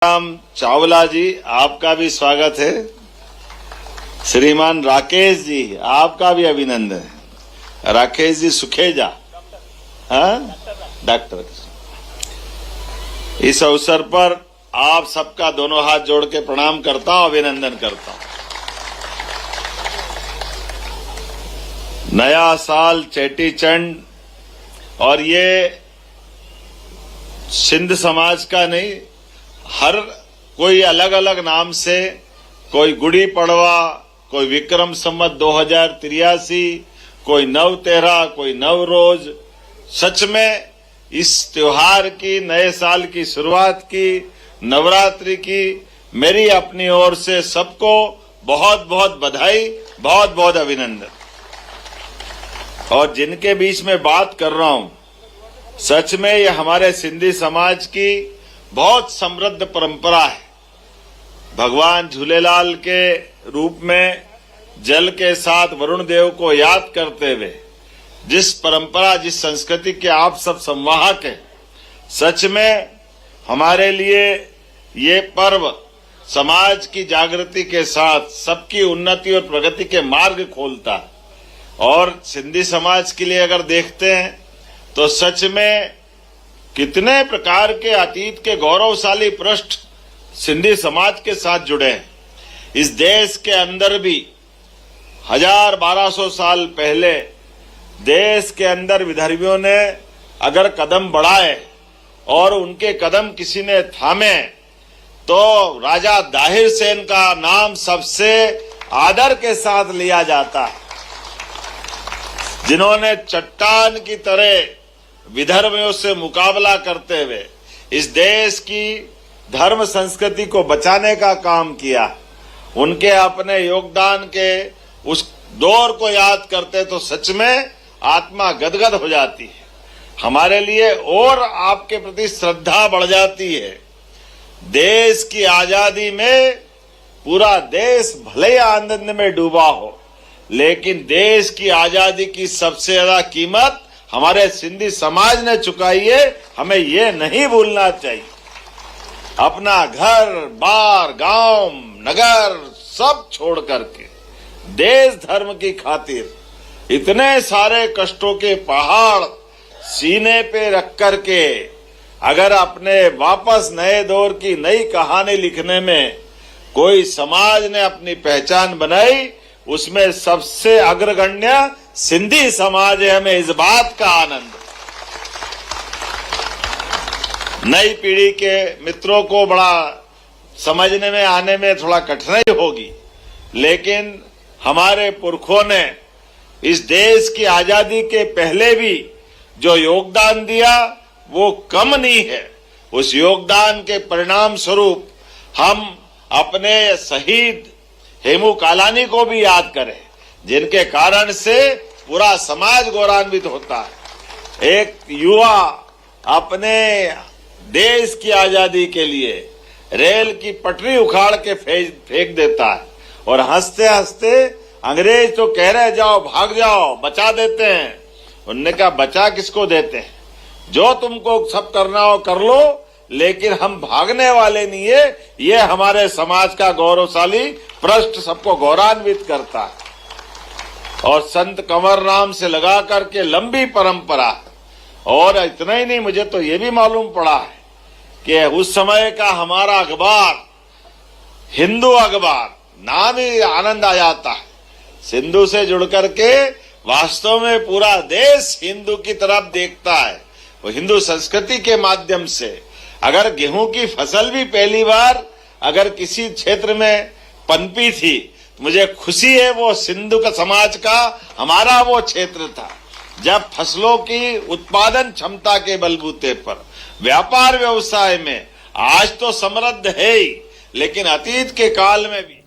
राम चावला जी, आपका भी स्वागत है। श्रीमान राकेश जी, आपका भी अभिनंदन है। राकेश जी सुखेजा, हाँ डॉक्टर। इस अवसर पर आप सबका दोनों हाथ जोड़ के प्रणाम करता हूं, अभिनंदन करता हूं। नया साल, चेटी चंड, और ये सिंध समाज का नहीं, हर कोई अलग अलग नाम से, कोई गुड़ी पड़वा, कोई विक्रम संवत 2083, कोई नव तेरह, कोई नव रोज। सच में इस त्योहार की, नए साल की शुरुआत की, नवरात्रि की मेरी अपनी ओर से सबको बहुत बहुत बधाई, बहुत बहुत अभिनंदन। और जिनके बीच में बात कर रहा हूं, सच में ये हमारे सिंधी समाज की बहुत समृद्ध परंपरा है। भगवान झूलेलाल के रूप में जल के साथ वरुण देव को याद करते हुए जिस परंपरा, जिस संस्कृति के आप सब संवाहक हैं, सच में हमारे लिए ये पर्व समाज की जागृति के साथ सबकी उन्नति और प्रगति के मार्ग खोलता है। और सिंधी समाज के लिए अगर देखते हैं तो सच में कितने प्रकार के अतीत के गौरवशाली पृष्ठ सिंधी समाज के साथ जुड़े हैं। इस देश के अंदर भी 1000-1200 साल पहले देश के अंदर विदर्भियों ने अगर कदम बढ़ाए और उनके कदम किसी ने थामे तो राजा दाहिर सेन का नाम सबसे आदर के साथ लिया जाता है, जिन्होंने चट्टान की तरह विदर्भियों से मुकाबला करते हुए इस देश की धर्म संस्कृति को बचाने का काम किया। उनके अपने योगदान के उस दौर को याद करते तो सच में आत्मा गदगद हो जाती है। हमारे लिए और आपके प्रति श्रद्धा बढ़ जाती है। देश की आजादी में पूरा देश भले ही आनंद में डूबा हो, लेकिन देश की आजादी की सबसे ज्यादा कीमत हमारे सिंधी समाज ने चुकाई है। हमें ये नहीं भूलना चाहिए। अपना घर बार, गांव, नगर सब छोड़ करके देश धर्म की खातिर इतने सारे कष्टों के पहाड़ सीने पे रख करके अगर अपने वापस नए दौर की नई कहानी लिखने में कोई समाज ने अपनी पहचान बनाई, उसमें सबसे अग्रगण्य सिंधी समाज है। हमें इस बात का आनंद। नई पीढ़ी के मित्रों को बड़ा समझने में आने में थोड़ा कठिनाई होगी, लेकिन हमारे पुरखों ने इस देश की आजादी के पहले भी जो योगदान दिया वो कम नहीं है। उस योगदान के परिणाम स्वरूप हम अपने शहीद हेमू कालानी को भी याद करें, जिनके कारण से पूरा समाज गौरवान्वित होता है। एक युवा अपने देश की आजादी के लिए रेल की पटरी उखाड़ के फेंक देता है और हंसते हंसते अंग्रेज तो कह रहे जाओ, भाग जाओ, बचा देते हैं। उनने कहा बचा किसको देते हैं, जो तुमको सब करना हो कर लो, लेकिन हम भागने वाले नहीं है। ये हमारे समाज का गौरवशाली पृष्ठ सबको गौरवान्वित करता है। और संत कंवर राम से लगा करके लंबी परंपरा। और इतना ही नहीं, मुझे तो ये भी मालूम पड़ा है कि उस समय का हमारा अखबार, हिंदू अखबार, नाम ही आनंद आ जाता है। सिंधु से जुड़ करके वास्तव में पूरा देश हिंदू की तरफ देखता है। वो हिंदू संस्कृति के माध्यम से अगर गेहूं की फसल भी पहली बार अगर किसी क्षेत्र में पनपी थी, मुझे खुशी है वो सिंधु का समाज का हमारा वो क्षेत्र था, जब फसलों की उत्पादन क्षमता के बलबूते पर व्यापार व्यवसाय में आज तो समृद्ध है ही, लेकिन अतीत के काल में भी